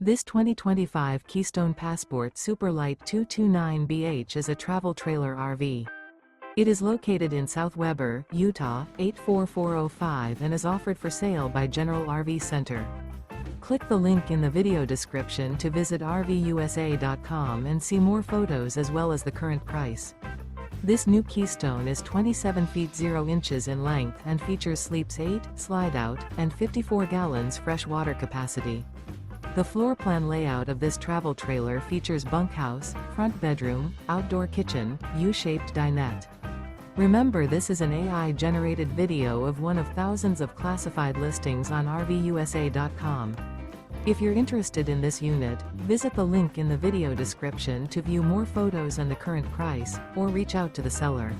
This 2025 Keystone Passport Super Lite 229BH is a travel trailer RV. It is located in South Weber, Utah, 84405 and is offered for sale by General RV Center. Click the link in the video description to visit RVUSA.com and see more photos as well as the current price. This new Keystone is 27 feet 0 inches in length and features sleeps 8, slide-out, and 54 gallons fresh water capacity. The floor plan layout of this travel trailer features bunkhouse, front bedroom, outdoor kitchen, U-shaped dinette. Remember, this is an AI-generated video of one of thousands of classified listings on RVUSA.com. If you're interested in this unit, visit the link in the video description to view more photos and the current price, or reach out to the seller.